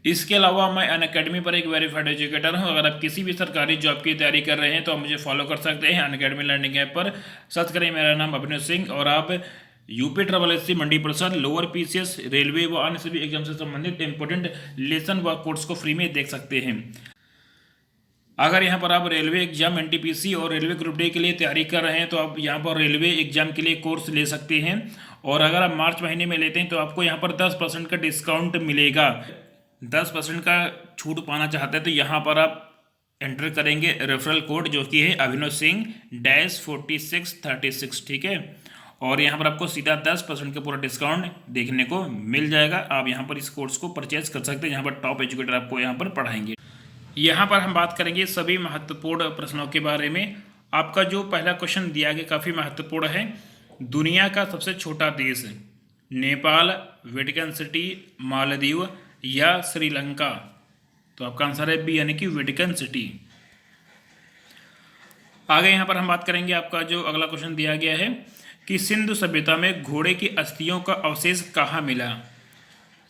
इसके अलावा मैं अनअकैडमी पर एक वेरीफाइड एजुकेटर हूं। अगर आप किसी भी सरकारी जॉब की तैयारी कर रहे हैं तो आप मुझे फॉलो कर सकते हैं अनअकैडमी लर्निंग ऐप पर। सर्च करें मेरा नाम अभिनव सिंह और आप यूपी ट्रिपल एससी मंडी परिषद लोअर पीसीएस रेलवे व अन्य सभी एग्जाम से संबंधित इंपोर्टेंट लेसन व कोर्स को फ्री में देख सकते हैं। अगर यहाँ पर आप रेलवे एग्जाम एनटीपीसी और रेलवे ग्रुप डी के लिए तैयारी कर रहे हैं तो आप यहाँ पर रेलवे एग्जाम के लिए कोर्स ले सकते हैं। और अगर आप मार्च महीने में लेते हैं तो आपको यहाँ पर 10% का डिस्काउंट मिलेगा। 10% का छूट पाना चाहते हैं तो यहाँ पर आप एंटर करेंगे रेफरल कोड जो कि है अभिनव सिंह -4636, ठीक है। और यहाँ पर आपको सीधा 10% का पूरा डिस्काउंट देखने को मिल जाएगा। आप यहाँ पर इस कोर्स को परचेज कर सकते हैं। यहाँ पर टॉप एजुकेटर आपको यहाँ पर पढ़ाएंगे। यहाँ पर हम बात करेंगे सभी महत्वपूर्ण प्रश्नों के बारे में। आपका जो पहला क्वेश्चन दिया गया काफ़ी महत्वपूर्ण है। दुनिया का सबसे छोटा देश नेपाल, वेटिकन सिटी, मालदीव या श्रीलंका? तो आपका आंसर है बी यानी कि वेटिकन सिटी। आगे यहाँ पर हम बात करेंगे आपका जो अगला क्वेश्चन दिया गया है कि सिंधु सभ्यता में घोड़े की अस्थियों का अवशेष कहाँ मिला?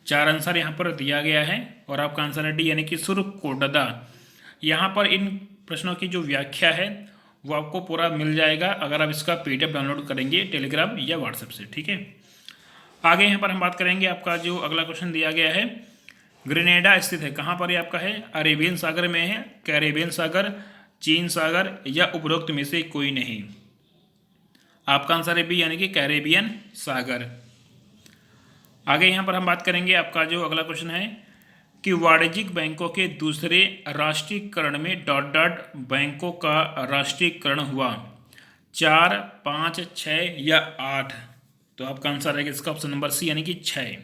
4 आंसर यहाँ पर दिया गया है और आपका आंसर है डी यानी कि सुरकोटदा। यहाँ पर इन प्रश्नों की जो व्याख्या है वो आपको पूरा मिल जाएगा अगर आप इसका पीडीएफ डाउनलोड करेंगे टेलीग्राम या व्हाट्सएप से, ठीक है। आगे यहाँ पर हम बात करेंगे आपका जो अगला क्वेश्चन दिया गया है ग्रेनेडा स्थित है कहाँ पर? ये आपका है अरेबियन सागर में है, कैरेबियन सागर, चीन सागर या उपरोक्त में से कोई नहीं? आपका आंसर है बी यानी कि कैरेबियन सागर। आगे यहाँ पर हम बात करेंगे आपका जो अगला क्वेश्चन है कि वाणिज्यिक बैंकों के दूसरे राष्ट्रीयकरण में बैंकों का राष्ट्रीयकरण हुआ 4, 5, 6 या 8? तो आपका आंसर है इसका ऑप्शन नंबर सी यानी कि 6,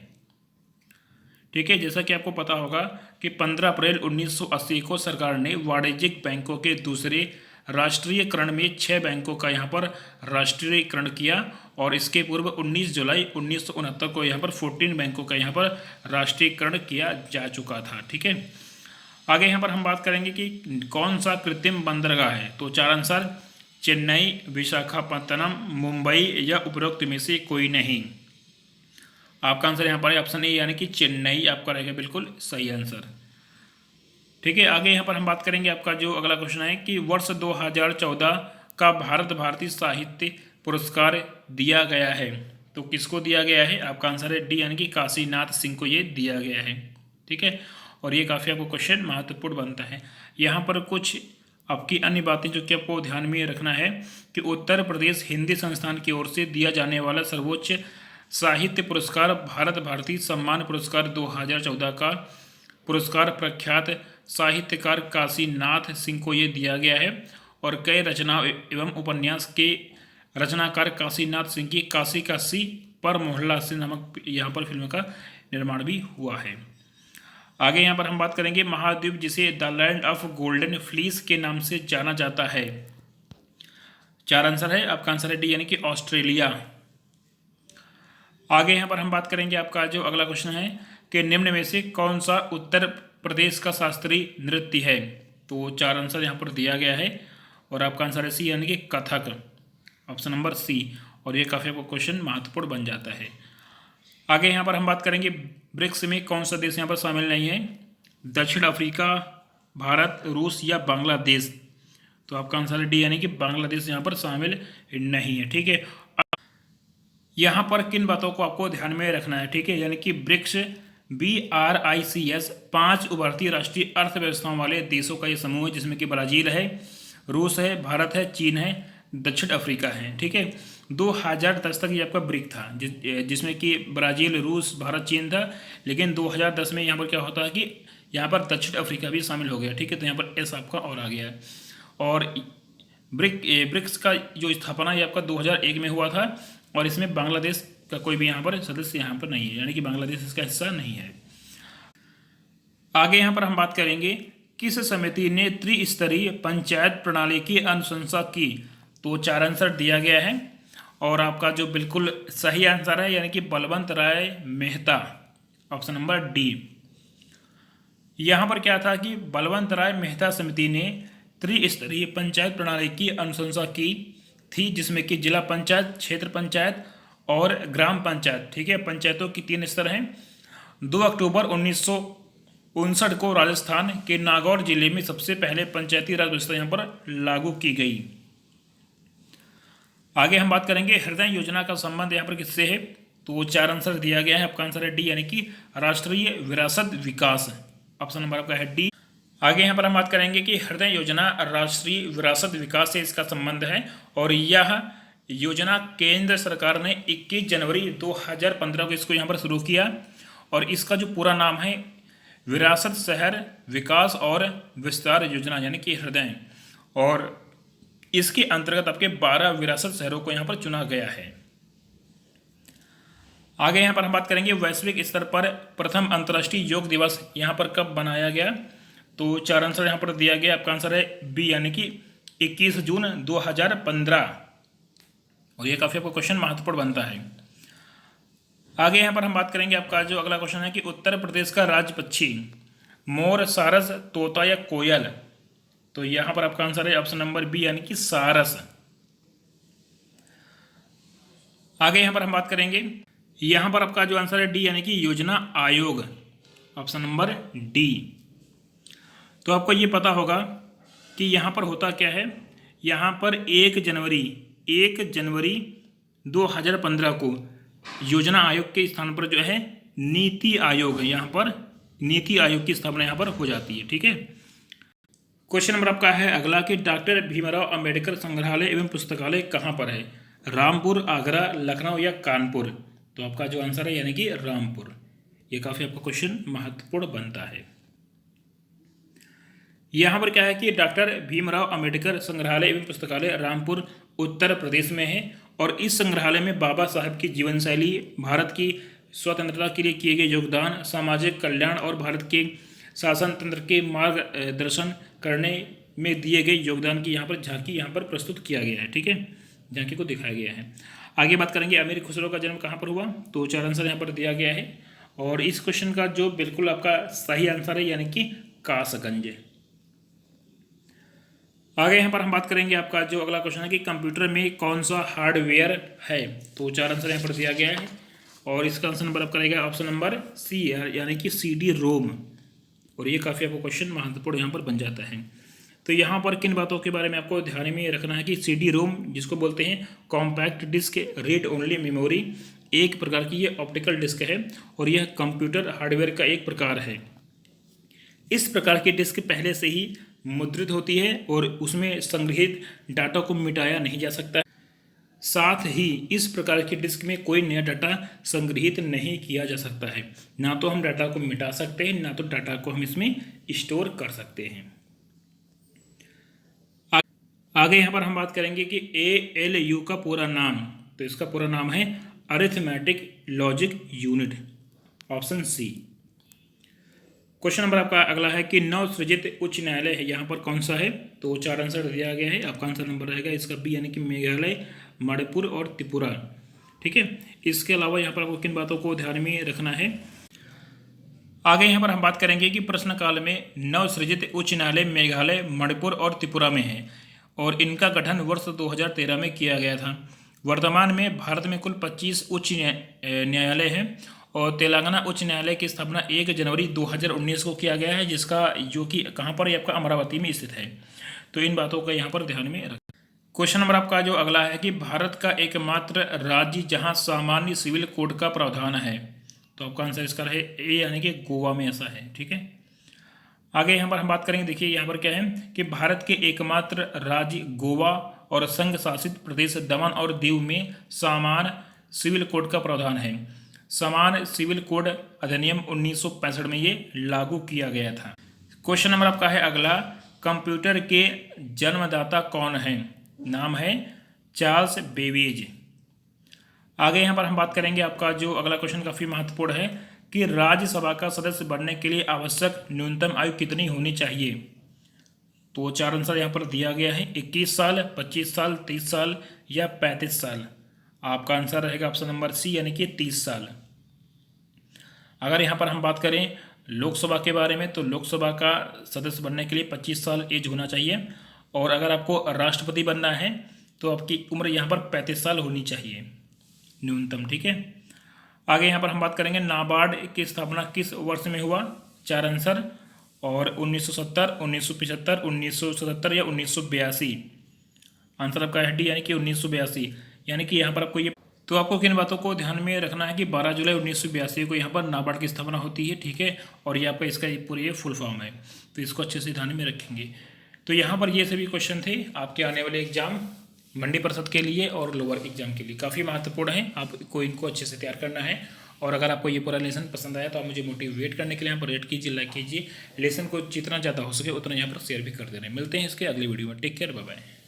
ठीक है। जैसा कि आपको पता होगा कि 15 अप्रैल 1980 को सरकार ने वाणिज्यिक बैंकों के दूसरे राष्ट्रीयकरण में 6 बैंकों का यहाँ पर राष्ट्रीयकरण किया और इसके पूर्व 19 जुलाई 1969 को यहाँ पर 14 बैंकों का यहाँ पर राष्ट्रीयकरण किया जा चुका था, ठीक है। आगे यहाँ पर हम बात करेंगे कि कौन सा कृत्रिम बंदरगाह है? तो 4 आंसर चेन्नई, विशाखापत्तनम, मुंबई या उपरोक्त में से कोई नहीं? आपका आंसर यहाँ पर ऑप्शन ए यानी कि चेन्नई आपका रहेगा बिल्कुल सही आंसर, ठीक है। आगे यहाँ पर हम बात करेंगे आपका जो अगला क्वेश्चन है कि वर्ष 2014 का भारत भारती साहित्य पुरस्कार दिया गया है तो किसको दिया गया है? आपका आंसर है डी यानी कि काशीनाथ सिंह को ये दिया गया है, ठीक है। और ये काफ़ी आपको क्वेश्चन महत्वपूर्ण बनता है। यहाँ पर कुछ आपकी अन्य बातें जो कि आपको ध्यान में रखना है कि उत्तर प्रदेश हिंदी संस्थान की ओर से दिया जाने वाला सर्वोच्च साहित्य पुरस्कार भारत भारती सम्मान पुरस्कार 2014 का पुरस्कार प्रख्यात साहित्यकार काशीनाथ सिंह को ये दिया गया है। और कई रचना एवं उपन्यास के रचनाकार काशीनाथ सिंह की काशी काशी पर मोहल्ला से नामक यहाँ पर फिल्म का निर्माण भी हुआ है। आगे यहाँ पर हम बात करेंगे महाद्वीप जिसे the land of golden fleece के नाम से जाना जाता है। 4 आंसर है, आपका आंसर है डी यानी कि ऑस्ट्रेलिया। आगे यहाँ पर हम बात करेंगे आपका जो अगला क्वेश्चन है कि निम्न में से कौन सा उत्तर प्रदेश का शास्त्रीय नृत्य है? तो 4 आंसर यहाँ पर दिया गया है और आपका आंसर है सी यानी कि कथक, ऑप्शन नंबर सी। और ये काफ़ी आपको क्वेश्चन महत्वपूर्ण बन जाता है। आगे यहाँ पर हम बात करेंगे ब्रिक्स में कौन सा देश यहाँ पर शामिल नहीं है? दक्षिण अफ्रीका, भारत, रूस या बांग्लादेश? तो आपका आंसर है डी यानी कि बांग्लादेश यहाँ पर शामिल नहीं है, ठीक है। यहाँ पर किन बातों को आपको ध्यान में रखना है, ठीक है? यानी कि ब्रिक्स BRICS 5 उभरती राष्ट्रीय अर्थव्यवस्थाओं वाले देशों का ये समूह है जिसमें कि ब्राज़ील है, रूस है, भारत है, चीन है, दक्षिण अफ्रीका है, ठीक है। 2010 तक ये आपका ब्रिक था जिसमें कि ब्राज़ील, रूस, भारत, चीन था। लेकिन 2010 में यहाँ पर क्या होता है कि यहाँ पर दक्षिण अफ्रीका भी शामिल हो गया, ठीक है। तो यहाँ पर एस आपका और आ गया है। और ब्रिक्स का जो स्थापना ये आपका 2001 में हुआ था और इसमें बांग्लादेश का कोई भी यहाँ पर सदस्य यहाँ पर नहीं है, यानी कि बांग्लादेश इसका हिस्सा नहीं है। आगे यहाँ पर हम बात करेंगे किस समिति ने त्रिस्तरीय पंचायत प्रणाली की अनुशंसा की? तो 4 आंसर दिया गया है और आपका जो बिल्कुल सही आंसर है यानी कि बलवंत राय मेहता, ऑप्शन नंबर डी। यहाँ पर क्या था कि बलवंत राय मेहता समिति ने त्रिस्तरीय पंचायत प्रणाली की अनुशंसा की थी जिसमें कि जिला पंचायत, क्षेत्र पंचायत और ग्राम पंचायत, ठीक है। पंचायतों की 3 स्तर हैं। 2 अक्टूबर 1959 को राजस्थान के नागौर जिले में सबसे पहले पंचायती राज व्यवस्था यहाँ पर लागू की गई। आगे हम बात करेंगे हृदय योजना का संबंध यहाँ पर किससे है, तो 4 आंसर दिया गया है। आपका आंसर है डी, यानी कि राष्ट्रीय विरासत विकास। ऑप्शन नंबर आपका है डी। आगे यहाँ पर हम बात करेंगे कि हृदय योजना राष्ट्रीय विरासत विकास से इसका संबंध है, और यह योजना केंद्र सरकार ने 21 जनवरी 2015 को इसको यहाँ पर शुरू किया, और इसका जो पूरा नाम है विरासत शहर विकास और विस्तार योजना, यानी कि हृदय, और इसके अंतर्गत आपके 12 विरासत शहरों को यहाँ पर चुना गया है। आगे यहाँ पर हम बात करेंगे वैश्विक स्तर पर प्रथम अंतर्राष्ट्रीय योग दिवस यहाँ पर कब बनाया गया, तो 4 आंसर यहाँ पर दिया गया। आपका आंसर है बी, यानी कि 21 जून 2015, और ये काफ़ी आपका क्वेश्चन महत्वपूर्ण बनता है। आगे यहाँ पर हम बात करेंगे, आपका जो अगला क्वेश्चन है कि उत्तर प्रदेश का राज्य पक्षी मोर, सारस, तोता या कोयल, तो यहाँ पर आपका आंसर है ऑप्शन नंबर बी, यानी कि सारस। आगे यहाँ पर हम बात करेंगे, यहाँ पर आपका जो आंसर है डी, यानी कि योजना आयोग, ऑप्शन नंबर डी। तो आपको ये पता होगा कि यहाँ पर होता क्या है, यहाँ पर 1 जनवरी 2015 को योजना आयोग के स्थान पर जो है नीति आयोग, यहाँ पर नीति आयोग की स्थापना यहाँ पर हो जाती है। ठीक है। क्वेश्चन नंबर आपका है अगला कि डॉक्टर भीमराव अंबेडकर संग्रहालय एवं पुस्तकालय कहाँ पर है, रामपुर, आगरा, लखनऊ या कानपुर, तो आपका जो आंसर है यानी कि रामपुर। ये काफ़ी आपका क्वेश्चन महत्वपूर्ण बनता है। यहाँ पर क्या है कि डॉक्टर भीमराव अंबेडकर संग्रहालय एवं पुस्तकालय रामपुर उत्तर प्रदेश में है, और इस संग्रहालय में बाबा साहब की जीवन शैली, भारत की स्वतंत्रता के लिए किए गए योगदान, सामाजिक कल्याण और भारत के शासन तंत्र के मार्गदर्शन करने में दिए गए योगदान की यहाँ पर झांकी यहाँ पर प्रस्तुत किया गया है। ठीक है, झांकी को दिखाया गया है। आगे बात करेंगे अमीर खुसरो का जन्म कहाँ पर हुआ, तो 4 आंसर यहाँ पर दिया गया है, और इस क्वेश्चन का जो बिल्कुल आपका सही आंसर है यानी कि कासगंज। आगे यहाँ पर हम बात करेंगे, आपका जो अगला क्वेश्चन है कि कंप्यूटर में कौन सा हार्डवेयर है, तो 4 आंसर यहाँ पर दिया गया है, और इसका आंसर नंबर आपका रहेगा ऑप्शन नंबर सी, यानी कि CD रोम, और ये काफ़ी आपको क्वेश्चन महत्वपूर्ण यहाँ पर बन जाता है। तो यहाँ पर किन बातों के बारे में आपको ध्यान में रखना है कि CD रोम जिसको बोलते हैं compact disc read only memory, एक प्रकार की ये ऑप्टिकल डिस्क है, और यह कंप्यूटर हार्डवेयर का एक प्रकार है। इस प्रकार की डिस्क पहले से ही मुद्रित होती है और उसमें संग्रहित डाटा को मिटाया नहीं जा सकता। साथ ही इस प्रकार की डिस्क में कोई नया डाटा संग्रहित नहीं किया जा सकता है। ना तो हम डाटा को मिटा सकते हैं, ना तो डाटा को हम इसमें स्टोर कर सकते हैं। आगे यहाँ पर हम बात करेंगे कि ALU का पूरा नाम, तो इसका पूरा नाम है arithmetic logic unit, option C. Question number आपका अगला है कि नवसृजित उच्च न्यायालय है यहाँ पर कौन सा है, तो 4 आंसर दिया गया है। आपका आंसर नंबर रहेगा इसका बी, यानी कि मेघालय, मणिपुर और त्रिपुरा। ठीक है। इसके अलावा यहाँ पर आपको किन बातों को ध्यान में रखना है। आगे यहाँ पर हम बात करेंगे कि प्रश्नकाल में नवसृजित उच्च न्यायालय मेघालय, मणिपुर और त्रिपुरा में है, और इनका गठन वर्ष 2013 में किया गया था। वर्तमान में भारत में कुल 25 उच्च न्यायालय हैं, और तेलंगाना उच्च न्यायालय की स्थापना 1 जनवरी 2019 को किया गया है, जिसका जो कि कहाँ पर आपका अमरावती में स्थित है। तो इन बातों का यहाँ पर ध्यान में रखें। क्वेश्चन नंबर आपका जो अगला है कि भारत का एकमात्र राज्य जहाँ सामान्य सिविल कोड का प्रावधान है, तो आपका आंसर इसका है ए, यानी कि गोवा में ऐसा है। ठीक है। आगे यहाँ पर हम बात करेंगे, देखिए यहाँ पर क्या है कि भारत के एकमात्र राज्य गोवा और संघ शासित प्रदेश दमन और दीव में समान सिविल कोड का प्रावधान है। समान सिविल कोड अधिनियम 1965 में ये लागू किया गया था। क्वेश्चन नंबर आपका है अगला, कंप्यूटर के जन्मदाता कौन है, नाम है चार्ल्स बेबेज। आगे यहाँ पर हम बात करेंगे, आपका जो अगला क्वेश्चन काफ़ी महत्वपूर्ण है कि राज्यसभा का सदस्य बनने के लिए आवश्यक न्यूनतम आयु कितनी होनी चाहिए, तो 4 आंसर यहाँ पर दिया गया है 21 साल, 25 साल, 30 साल या 35 साल। आपका आंसर रहेगा ऑप्शन नंबर सी, यानी कि 30 साल। अगर यहाँ पर हम बात करें लोकसभा के बारे में, तो लोकसभा का सदस्य बनने के लिए 25 साल एज होना चाहिए, और अगर आपको राष्ट्रपति बनना है तो आपकी उम्र यहाँ पर 35 साल होनी चाहिए न्यूनतम। ठीक है। आगे यहाँ पर हम बात करेंगे नाबार्ड की स्थापना किस वर्ष में हुआ, 4 आंसर, और 1970, 1975, 1977 या 1982। आंसर आपका है डी यानी कि 1982। यानी कि यहाँ पर आपको ये, तो आपको किन बातों को ध्यान में रखना है कि 12 जुलाई 1982 को यहाँ पर नाबार्ड की स्थापना होती है, ठीक है, और यहाँ पर इसका पूरी ये फुल फॉर्म है, तो इसको अच्छे से ध्यान में रखेंगे। तो यहाँ पर ये सभी क्वेश्चन थे आपके आने वाले एग्जाम मंडी परिषद के लिए और लोअर एग्जाम के लिए, काफ़ी महत्वपूर्ण है, आपको इनको अच्छे से तैयार करना है। और अगर आपको ये पूरा लेसन पसंद आया तो आप मुझे मोटिवेट करने के लिए यहाँ पर रेट कीजिए, लाइक कीजिए, लेसन को जितना ज़्यादा हो सके उतना यहाँ पर शेयर भी कर दे रहे हैं। मिलते हैं इसके अगले वीडियो में, टेक केयर, बाय बाय।